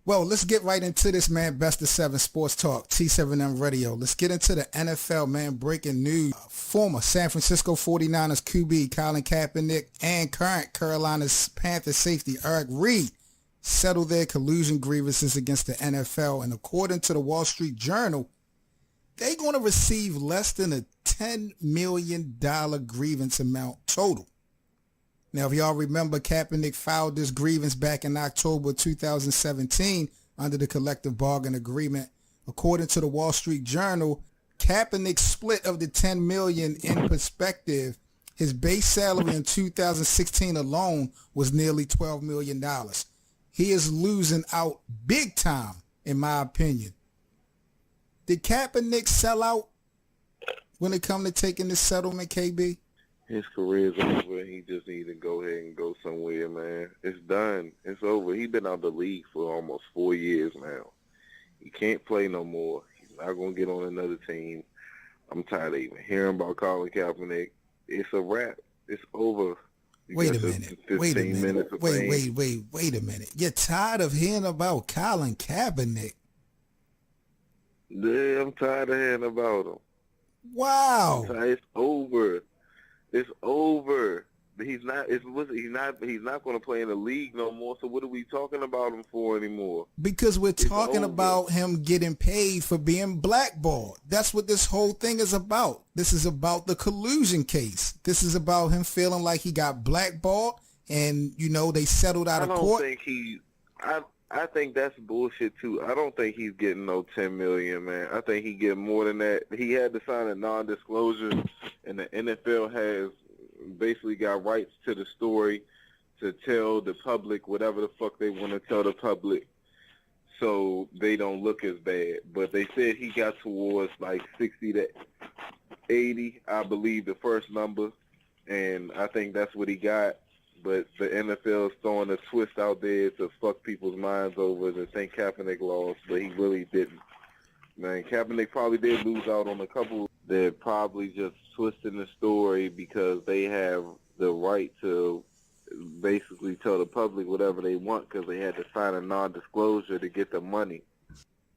Well, let's get right into this, man. Best of 7 Sports Talk, T7M Radio. Let's get into the NFL, man. Breaking news. Former San Francisco 49ers QB Colin Kaepernick and current Carolina's Panthers safety Eric Reid settled their collusion grievances against the NFL. And according to the Wall Street Journal, they're going to receive less than a $10 million grievance amount total. Now, if y'all remember, Kaepernick filed this grievance back in October 2017 under the collective bargain agreement. According to the Wall Street Journal, Kaepernick's split of the $10 million in perspective, his base salary in 2016 alone was nearly $12 million. He is losing out big time, in my opinion. Did Kaepernick sell out when it come to taking this settlement, KB? His career's over. He just need to go ahead and go somewhere, man. It's done. It's over. He's been out of the league for almost 4 years now. He can't play no more. He's not going to get on another team. I'm tired of even hearing about Colin Kaepernick. It's a wrap. It's over. Wait a minute. Wait a minute. Wait a minute. You're tired of hearing about Colin Kaepernick? Yeah, I'm tired of hearing about him. Wow. It's over. It's over. He's not going to play in the league no more. So what are we talking about him for anymore? Because we're talking about him getting paid for being blackballed. That's what this whole thing is about. This is about the collusion case. This is about him feeling like he got blackballed and, they settled out of court. I think that's bullshit too. I don't think he's getting no $10 million, man. I think he get more than that. He had to sign a non-disclosure, and the NFL has basically got rights to the story to tell the public whatever the fuck they want to tell the public, so they don't look as bad. But they said he got towards like 60 to 80, I believe, the first number, and I think that's what he got. But the NFL is throwing a twist out there to fuck people's minds over and think Kaepernick lost, but he really didn't. Man, Kaepernick probably did lose out on a couple. They're probably just twisting the story because they have the right to basically tell the public whatever they want because they had to sign a non-disclosure to get the money.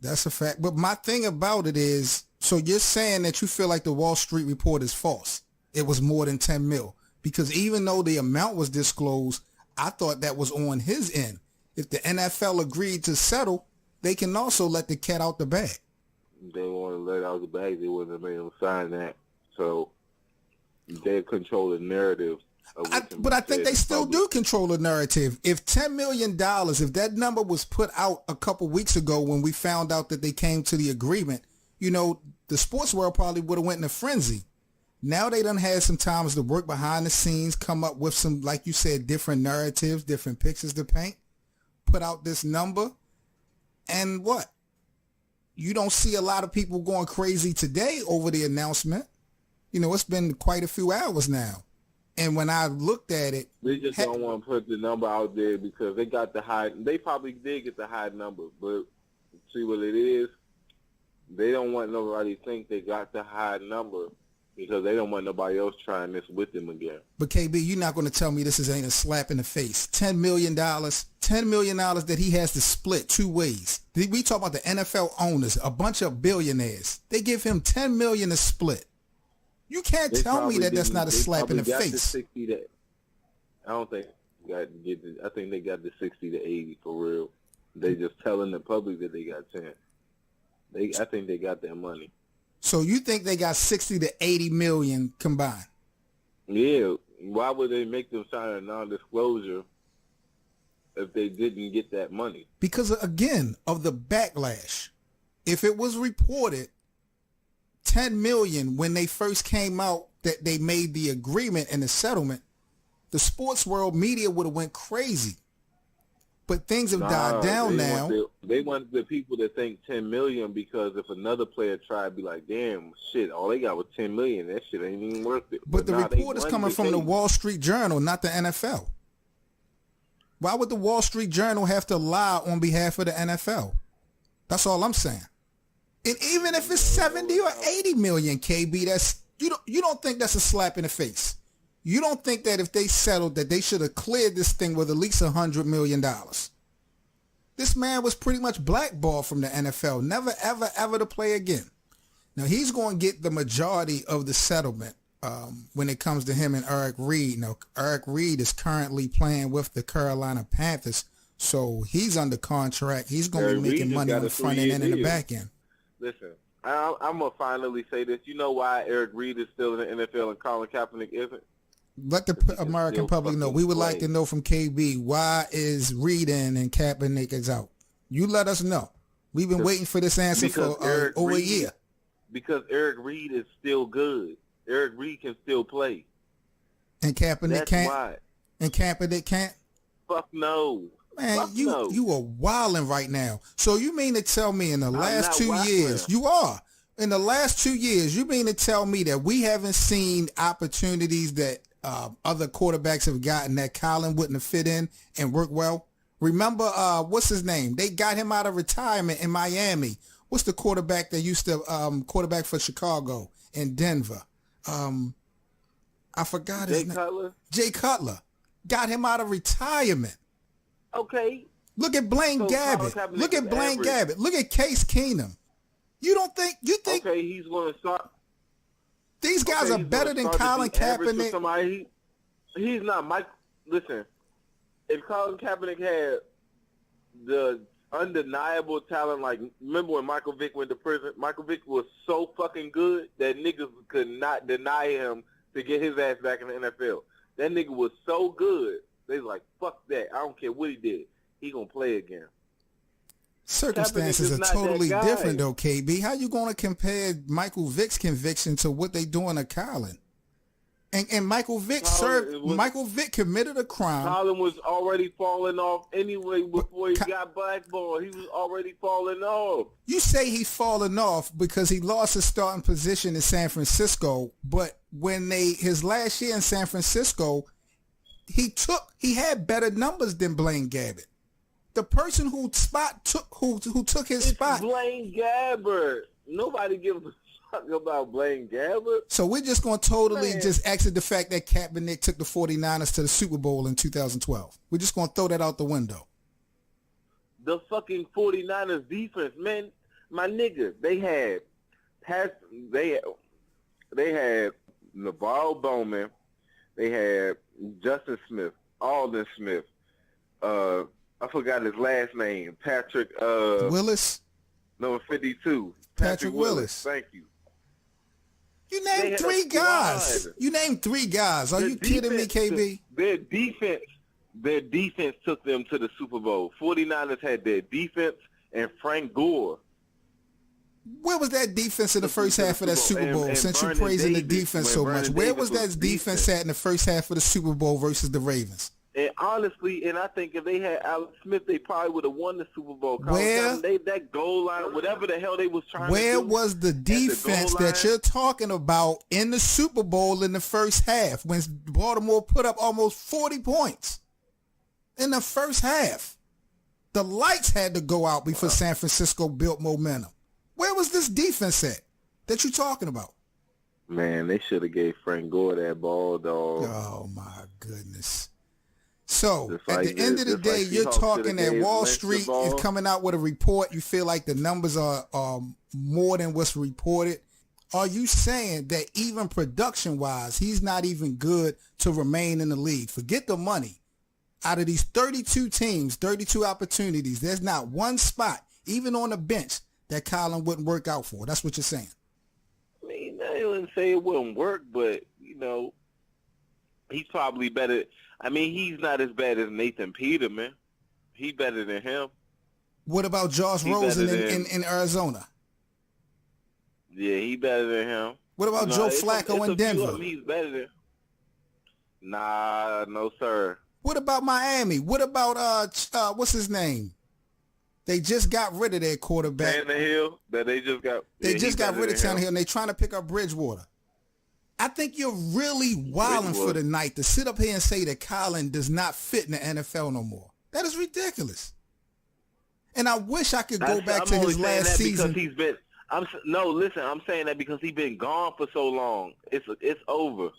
That's a fact. But my thing about it is, so you're saying that you feel like the Wall Street report is false. It was more than 10 mil. Because even though the amount was disclosed, I thought that was on his end. If the NFL agreed to settle, they can also let the cat out the bag. They want to let out the bag. They wouldn't have made him sign that. So they control the narrative. But I think they still do control the narrative. If $10 million, if that number was put out a couple weeks ago when we found out that they came to the agreement, the sports world probably would have went in a frenzy. Now they done had some times to work behind the scenes, come up with some, like you said, different narratives, different pictures to paint, put out this number, and what? You don't see a lot of people going crazy today over the announcement. It's been quite a few hours now. And when I looked at it... They just don't want to put the number out there because they got the high... They probably did get the high number, but see what it is? They don't want nobody to think they got the high number because they don't want nobody else trying this with them again. But KB, you're not going to tell me this ain't a slap in the face. $10 million that he has to split two ways. We talk about the NFL owners, a bunch of billionaires. They give him $10 million to split. You can't tell me that that's not a slap in the face. I don't think I think they got the 60 to 80 for real. They just telling the public that they got 10. I think they got their money. So you think they got 60 to 80 million combined? Yeah. Why would they make them sign a non-disclosure if they didn't get that money? Because, again, of the backlash. If it was reported 10 million when they first came out that they made the agreement and the settlement, the sports world media would have went crazy. But things have died down now. They want the people to think 10 million because if another player tried, be like, damn, shit, all they got was 10 million. That shit ain't even worth it. But the report is coming from the Wall Street Journal, not the NFL. Why would the Wall Street Journal have to lie on behalf of the NFL? That's all I'm saying. And even if it's 70 or 80 million, KB, that's you don't think that's a slap in the face. You don't think that if they settled that they should have cleared this thing with at least $100 million. That's This man was pretty much blackballed from the NFL, never, ever, ever to play again. Now, he's going to get the majority of the settlement when it comes to him and Eric Reid. Now, Eric Reid is currently playing with the Carolina Panthers, so he's under contract. He's going to be making money on the front end and in the back end. Listen, I'm going to finally say this. You know why Eric Reid is still in the NFL and Colin Kaepernick isn't? Let the American public know. We would like to know from KB, why is Reid in and Kaepernick is out? You let us know. We've been waiting for this answer for over a year. Because Eric Reid is still good. Eric Reid can still play. And Kaepernick can't? Why. And Kaepernick can't? Fuck no. Man, you are wilding right now. So you mean to tell me in the last 2 years, you are. In the last 2 years, you mean to tell me that we haven't seen opportunities that other quarterbacks have gotten that Colin wouldn't have fit in and worked well? Remember, what's his name? They got him out of retirement in Miami. What's the quarterback that used to quarterback for Chicago and Denver? I forgot his name. Cutler? Jay Cutler. Got him out of retirement. Okay. Look at Blaine Gabbert. Look at Blaine Gabbert. Look at Case Keenum. You think okay, he's going to start. These guys are better than Colin Kaepernick. He's not Mike. Listen, if Colin Kaepernick had the undeniable talent, like remember when Michael Vick went to prison? Michael Vick was so fucking good that niggas could not deny him to get his ass back in the NFL. That nigga was so good. They was like, fuck that. I don't care what he did. He gonna play again. Circumstances are totally different, though, KB. How you going to compare Michael Vick's conviction to what they doing to Colin? And Michael Vick Michael Vick committed a crime. Colin was already falling off anyway before he got blackballed. He was already falling off. You say he's falling off because he lost his starting position in San Francisco, but when his last year in San Francisco, he had better numbers than Blaine Gabbert. The person who took his spot. Blaine Gabbert. Nobody gives a fuck about Blaine Gabbert. So we're just going to totally just exit the fact that Kaepernick took the 49ers to the Super Bowl in 2012. We're just going to throw that out the window. The fucking 49ers defense, man, my nigga, they had Navarro Bowman, they had Justin Smith, Alden Smith, I forgot his last name. Patrick Willis? Number 52. Patrick Willis. Thank you. You named three guys. You named three guys. Are you kidding me, KB? Their defense took them to the Super Bowl. 49ers had their defense and Frank Gore. Where was that defense in the first half of that Super Bowl? Since you're praising the defense so much, where was that defense at in the first half of the Super Bowl versus the Ravens? And honestly, I think if they had Alex Smith, they probably would have won the Super Bowl. That goal line, whatever the hell they was trying to do. Where was the defense that you're talking about in the Super Bowl in the first half when Baltimore put up almost 40 points in the first half? The lights had to go out before San Francisco built momentum. Where was this defense at that you're talking about? Man, they should have gave Frank Gore that ball, dog. Oh, my goodness. So, at the end of the day, you're talking that Wall Street is coming out with a report. You feel like the numbers are more than what's reported. Are you saying that even production-wise, he's not even good to remain in the league? Forget the money. Out of these 32 teams, 32 opportunities, there's not one spot, even on the bench, that Colin wouldn't work out for. That's what you're saying. I mean, I wouldn't say it wouldn't work, but, he's probably better. I mean, he's not as bad as Nathan Peterman. He's better than him. What about Josh Rosen in Arizona? Yeah, he's better than him. What about Joe Flacco in Denver? He's better than. Nah, no sir. What about Miami? What about what's his name? They just got rid of their quarterback. Tannehill. They just got rid of Tannehill, and they're trying to pick up Bridgewater. I think you're really wilding for the night to sit up here and say that Colin does not fit in the NFL no more. That is ridiculous. And I wish I could go back to his last season. I'm saying that because he's been gone for so long. It's over.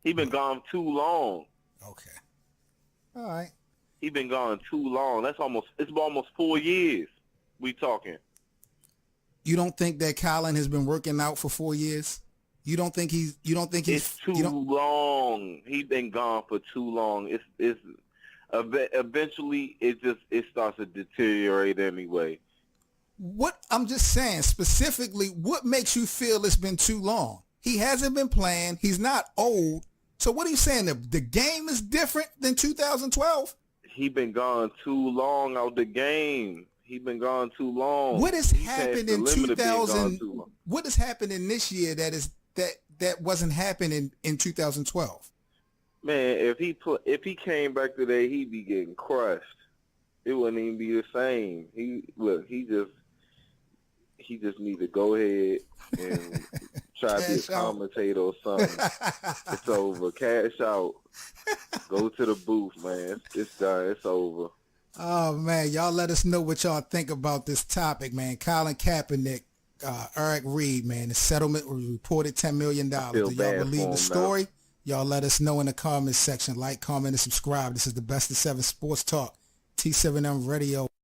He's been gone too long. Okay. All right. He been gone too long. It's almost 4 years. We talking. You don't think that Colin has been working out for 4 years? You don't think he's? It's too long. He been gone for too long. It's eventually it starts to deteriorate anyway. What I'm just saying specifically, what makes you feel it's been too long? He hasn't been playing. He's not old. So what are you saying? The game is different than 2012? He been gone too long out the game. He been gone too long. What has happened in 2000? What has happened in this year that wasn't happening in 2012? Man, if he came back today, he'd be getting crushed. It wouldn't even be the same. He just need to go ahead and try to be a commentator or something. It's over. Cash out. Go to the booth, man. It's done. It's over. Oh, man. Y'all let us know what y'all think about this topic, man. Colin Kaepernick, Eric Reed, man. The settlement was reported $10 million. Do y'all believe the story? Y'all let us know in the comments section. Like, comment, and subscribe. This is the Best of 7 Sports Talk. T7M Radio.